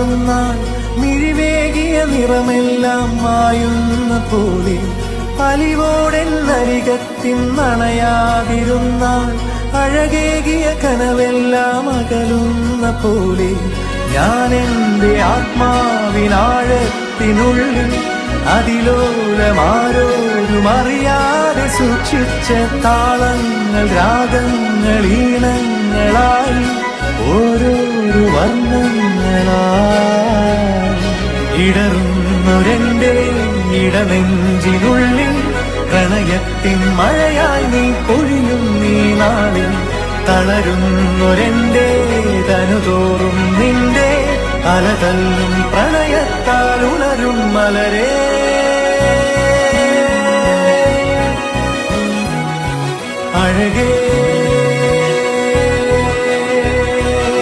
മാറുന്നാൾ മിഴിവേകിയ നിറമെല്ലാം മായുന്ന പോലെ അലിവോടെന്നരികത്തിൻ നണയാതിരുന്നാൾ അഴകേകിയ കനവെല്ലാം അകലുന്ന പോലെ ഞാൻ എൻ്റെ ആത്മാവിനാഴത്തിനുള്ളിൽ അതിലോലമാരോരും അറിയാതെ സൂക്ഷിച്ച താളങ്ങൾ രാഗങ്ങൾ ഈണങ്ങളായി ഓരോരോ വർണ്ണങ്ങളായി ഇടറുന്നൊരെന്റെ ഇടനെഞ്ചിനുള്ളിൽ പ്രണയത്തിൻ മഴയായി നീ പൊഴിയും നീ നാളിൽ തളരുന്നൊരെന്റെ തനുതോറും നിന്റെ അലതല്ലും പ്രണയത്താൽ ഉണരും മലരേ അഴകേ